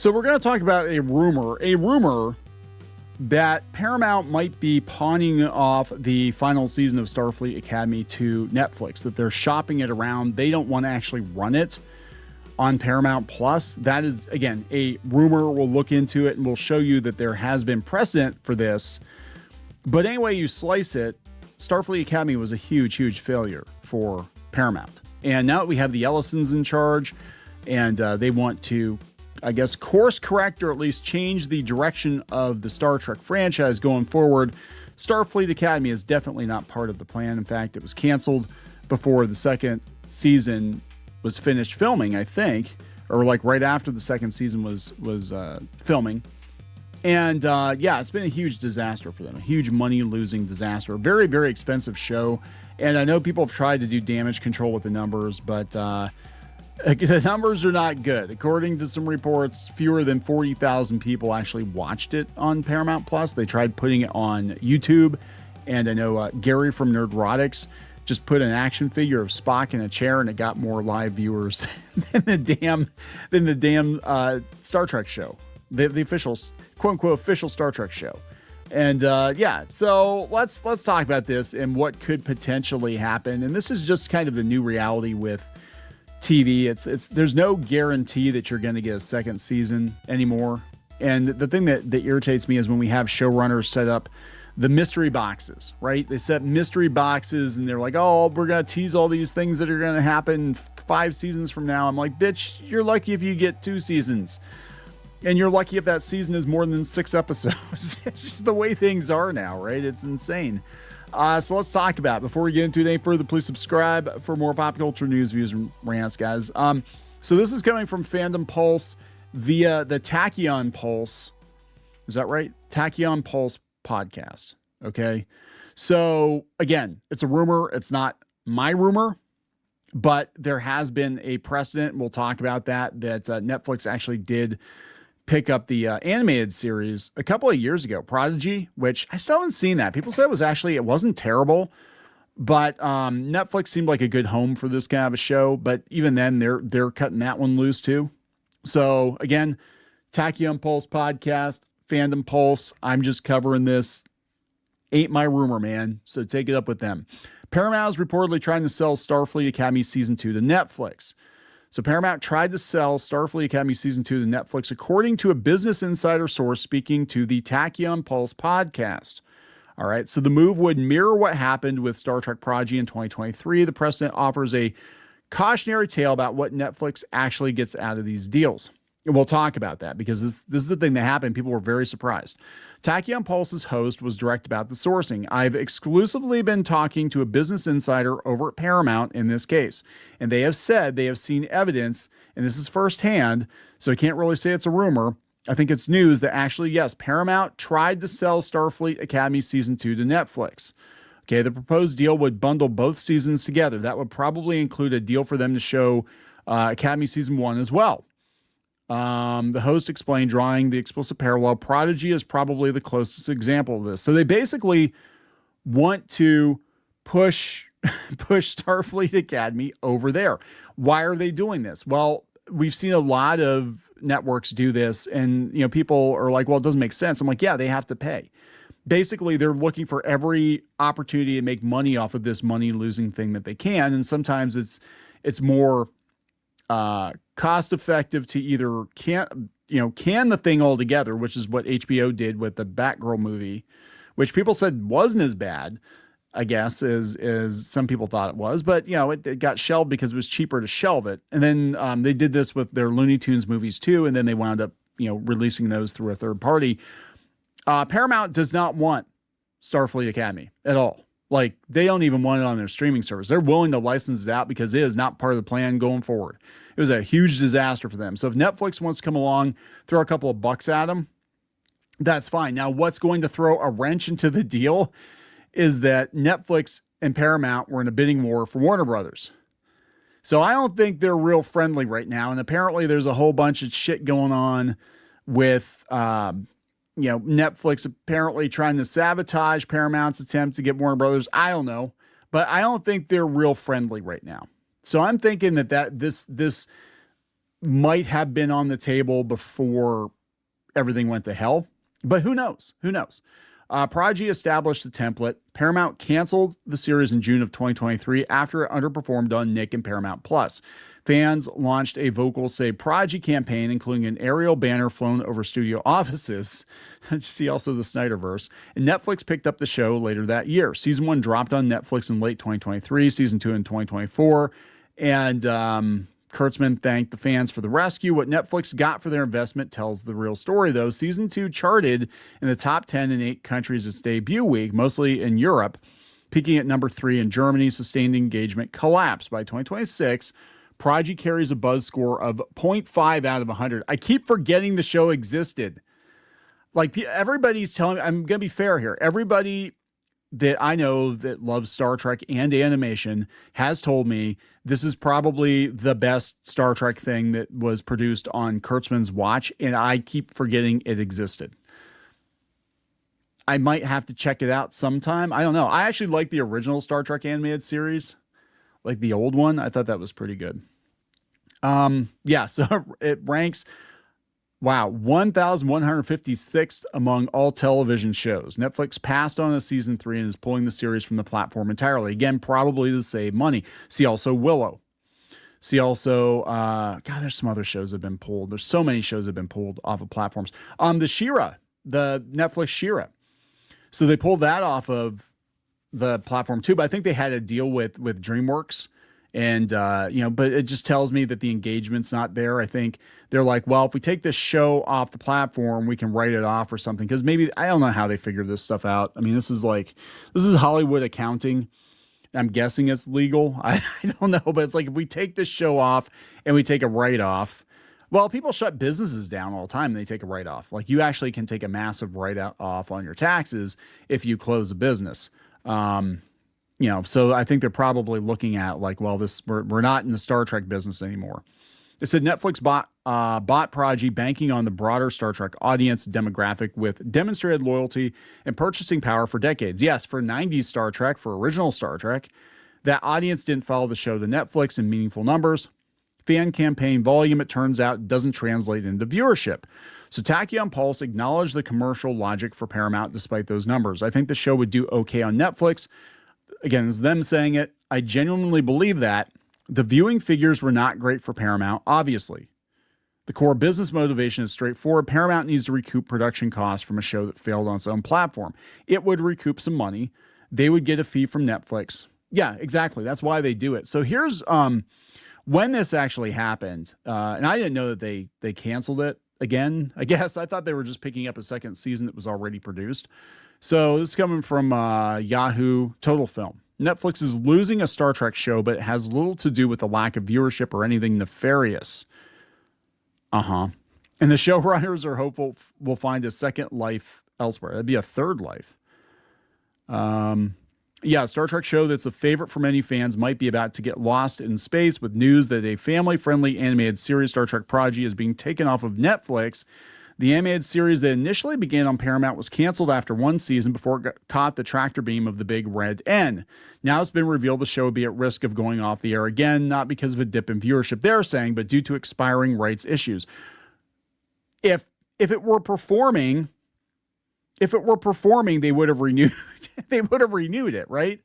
So we're going to talk about a rumor that Paramount might be pawning off the final season of Starfleet Academy to Netflix, that they're shopping it around. They don't want to actually run it on Paramount Plus. That is, again, a rumor. We'll look into it and we'll show you that there has been precedent for this. But anyway you slice it, Starfleet Academy was a huge, huge failure for Paramount. And now that we have the Ellisons in charge and they want to, I guess, course correct or at least change the direction of the Star Trek franchise going forward, Starfleet Academy is definitely not part of the plan. In fact, it was canceled before the second season was finished filming, I think, or like right after the second season was filming. And yeah, it's been a huge disaster for them, a huge money-losing disaster, a very, very expensive show. And I know people have tried to do damage control with the numbers, but the numbers are not good. According to some reports, fewer than 40,000 people actually watched it on Paramount Plus. They tried putting it on YouTube, and I know Gary from Nerdrotics just put an action figure of Spock in a chair, and it got more live viewers than the damn Star Trek show, the official, quote unquote, official Star Trek show. And yeah, so let's talk about this and what could potentially happen. And this is just kind of the new reality with TV. It's there's no guarantee that you're going to get a second season anymore. And the thing that irritates me is when we have showrunners set up the mystery boxes, right? They set mystery boxes and they're like, oh, we're going to tease all these things that are going to happen 5 seasons from now. I'm like, bitch, you're lucky if you get 2 seasons. And you're lucky if that season is more than 6 episodes. It's just the way things are now, right? It's insane. So let's talk about it. Before we get into it any further, please subscribe for more pop culture news, views, and rants, guys. So this is coming from Fandom Pulse via the Tachyon Pulse. Is that right? Tachyon Pulse podcast. Okay. So again, it's a rumor. It's not my rumor, but there has been a precedent. We'll talk about that Netflix actually did pick up the animated series a couple of years ago, Prodigy, which I still haven't seen that. People said it wasn't terrible, but Netflix seemed like a good home for this kind of a show. But even then, they're cutting that one loose too. So again, Tachyon Pulse podcast, Fandom Pulse. I'm just covering this. Ain't my rumor, man. So take it up with them. Paramount is reportedly trying to sell Starfleet Academy Season 2 to Netflix. So Paramount tried to sell Starfleet Academy Season 2 to Netflix, according to a Business Insider source speaking to the Tachyon Pulse podcast. All right, so the move would mirror what happened with Star Trek Prodigy in 2023. The precedent offers a cautionary tale about what Netflix actually gets out of these deals. And we'll talk about that because this is the thing that happened. People were very surprised. Tachyon Pulse's host was direct about the sourcing. I've exclusively been talking to a business insider over at Paramount in this case, and they have said they have seen evidence, and this is firsthand, so I can't really say it's a rumor. I think it's news that actually, yes, Paramount tried to sell Starfleet Academy Season 2 to Netflix. Okay, the proposed deal would bundle both seasons together. That would probably include a deal for them to show Academy Season 1 as well. The host explained, drawing the explicit parallel, Prodigy is probably the closest example of this. So they basically want to push Starfleet Academy over there. Why are they doing this? Well, we've seen a lot of networks do this, and people are like, well, it doesn't make sense. I'm like, yeah, they have to pay. Basically, they're looking for every opportunity to make money off of this money-losing thing that they can, and sometimes it's more cost effective to either can the thing altogether, which is what HBO did with the Batgirl movie, which people said wasn't as bad, I guess, as some people thought it was, but it got shelved because it was cheaper to shelve it. And then they did this with their Looney Tunes movies too, and then they wound up releasing those through a third party. Paramount does not want Starfleet Academy at all. Like, they don't even want it on their streaming service. They're willing to license it out because it is not part of the plan going forward. It was a huge disaster for them. So if Netflix wants to come along, throw a couple of bucks at them, that's fine. Now, what's going to throw a wrench into the deal is that Netflix and Paramount were in a bidding war for Warner Brothers. So I don't think they're real friendly right now. And apparently there's a whole bunch of shit going on with, Netflix apparently trying to sabotage Paramount's attempt to get Warner Brothers. I don't know, but I don't think they're real friendly right now. So I'm thinking that this might have been on the table before everything went to hell, but who knows? Who knows? Prodigy established the template. Paramount canceled the series in June of 2023 after it underperformed on Nick and Paramount Plus. Fans launched a Vocals Save Prodigy campaign, including an aerial banner flown over studio offices. See also the Snyderverse. And Netflix picked up the show later that year. Season 1 dropped on Netflix in late 2023, season 2 in 2024. And Kurtzman thanked the fans for the rescue. What Netflix got for their investment tells the real story, though. Season 2 charted in the top 10 in 8 countries its debut week, mostly in Europe, peaking at number 3 in Germany. Sustained engagement collapsed. By 2026, Prodigy carries a buzz score of 0.5 out of 100. I keep forgetting the show existed. Like, everybody's telling me, I'm going to be fair here. Everybody that I know that loves Star Trek and animation has told me this is probably the best Star Trek thing that was produced on Kurtzman's watch, and I keep forgetting it existed. I might have to check it out sometime. I don't know. I actually like the original Star Trek animated series, like the old one. I thought that was pretty good. Yeah, so it ranks, wow, 1,156th among all television shows. Netflix passed on a season 3 and is pulling the series from the platform entirely. Again, probably to save money. See also Willow. See also, God, there's some other shows that have been pulled. There's so many shows that have been pulled off of platforms. The She-Ra, the Netflix She-Ra. So they pulled that off of the platform too, but I think they had a deal with DreamWorks. And, but it just tells me that the engagement's not there. I think they're like, well, if we take this show off the platform, we can write it off or something. Cause maybe, I don't know how they figure this stuff out. I mean, this is Hollywood accounting. I'm guessing it's legal. I don't know, but it's like, if we take this show off and we take a write-off, well, people shut businesses down all the time. And they take a write-off. Like, you actually can take a massive write-off on your taxes if you close a business. So I think they're probably looking at like, well, we're not in the Star Trek business anymore. They said Netflix bought Prodigy, banking on the broader Star Trek audience demographic with demonstrated loyalty and purchasing power for decades. Yes, for 90s Star Trek, for original Star Trek, that audience didn't follow the show to Netflix in meaningful numbers. Fan campaign volume, it turns out, doesn't translate into viewership. So Tachyon Pulse acknowledged the commercial logic for Paramount despite those numbers. I think the show would do okay on Netflix. Again, it's them saying it. I genuinely believe that. The viewing figures were not great for Paramount, obviously. The core business motivation is straightforward. Paramount needs to recoup production costs from a show that failed on its own platform. It would recoup some money. They would get a fee from Netflix. Yeah, exactly. That's why they do it. So here's when this actually happened. And I didn't know that they canceled it again. I guess I thought they were just picking up a second season that was already produced. So this is coming from Yahoo Total Film. Netflix is losing a Star Trek show, but it has little to do with the lack of viewership or anything nefarious. And the showrunners are hopeful we'll find a second life elsewhere. That'd be a third life. Yeah, a Star Trek show that's a favorite for many fans might be about to get lost in space with news that a family-friendly animated series, Star Trek Prodigy, is being taken off of Netflix. The animated series that initially began on Paramount was canceled after one season before it caught the tractor beam of the big red N. Now it's been revealed the show would be at risk of going off the air again, not because of a dip in viewership, they're saying, but due to expiring rights issues. If it were performing, they would have renewed it, right?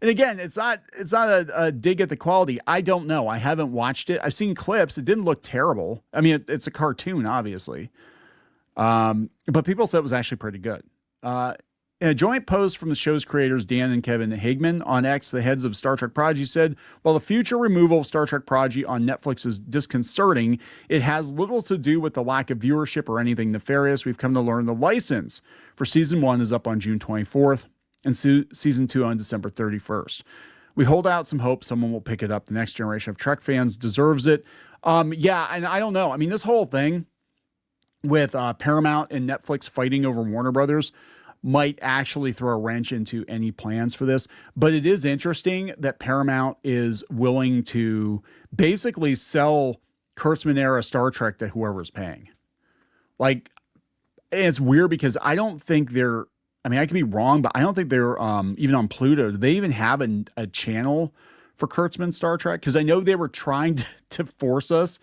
And again, it's not a dig at the quality. I don't know. I haven't watched it. I've seen clips. It didn't look terrible. I mean, it's a cartoon, obviously. But people said it was actually pretty good. In a joint post from the show's creators, Dan and Kevin Hageman, on X, the heads of Star Trek Prodigy said, while the future removal of Star Trek Prodigy on Netflix is disconcerting, it has little to do with the lack of viewership or anything nefarious. We've come to learn the license for season 1 is up on June 24th and season 2 on December 31st. We hold out some hope someone will pick it up. The next generation of Trek fans deserves it. Yeah, and I don't know. I mean, this whole thing with Paramount and Netflix fighting over Warner Brothers might actually throw a wrench into any plans for this. But it is interesting that Paramount is willing to basically sell Kurtzman era Star Trek to whoever's paying. Like, it's weird because I don't think they're, I mean, I could be wrong, but I don't think they're even on Pluto. Do they even have a channel for Kurtzman Star Trek? Because I know they were trying to force us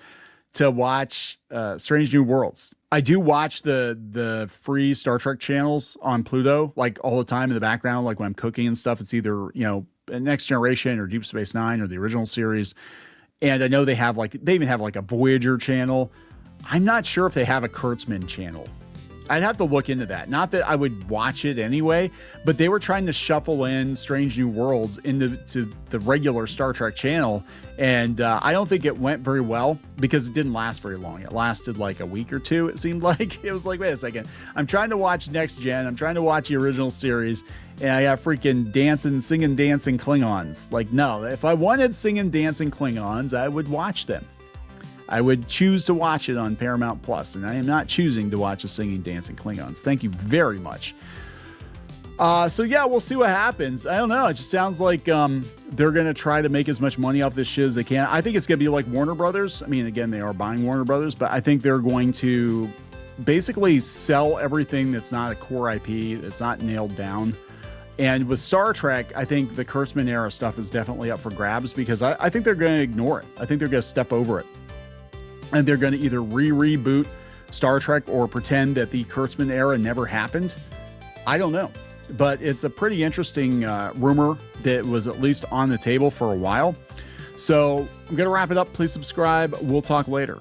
to watch Strange New Worlds. I do watch the free Star Trek channels on Pluto, like all the time in the background, like when I'm cooking and stuff. It's either, Next Generation or Deep Space Nine or the original series. And I know they even have like a Voyager channel. I'm not sure if they have a Kurtzman channel. I'd have to look into that. Not that I would watch it anyway, but they were trying to shuffle in Strange New Worlds into the regular Star Trek channel. And I don't think it went very well because it didn't last very long. It lasted like a week or two, it seemed like. It was like, wait a second. I'm trying to watch Next Gen. I'm trying to watch the original series. And I got freaking singing, dancing Klingons. Like, no, if I wanted singing, dancing Klingons, I would watch them. I would choose to watch it on Paramount Plus, and I am not choosing to watch a singing, dancing Klingons. Thank you very much. So yeah, we'll see what happens. I don't know. It just sounds like they're going to try to make as much money off this shit as they can. I think it's going to be like Warner Brothers. I mean, again, they are buying Warner Brothers, but I think they're going to basically sell everything that's not a core IP, that's not nailed down. And with Star Trek, I think the Kurtzman era stuff is definitely up for grabs because I think they're going to ignore it. I think they're going to step over it. And they're going to either reboot Star Trek or pretend that the Kurtzman era never happened. I don't know. But it's a pretty interesting rumor that was at least on the table for a while. So I'm going to wrap it up. Please subscribe. We'll talk later.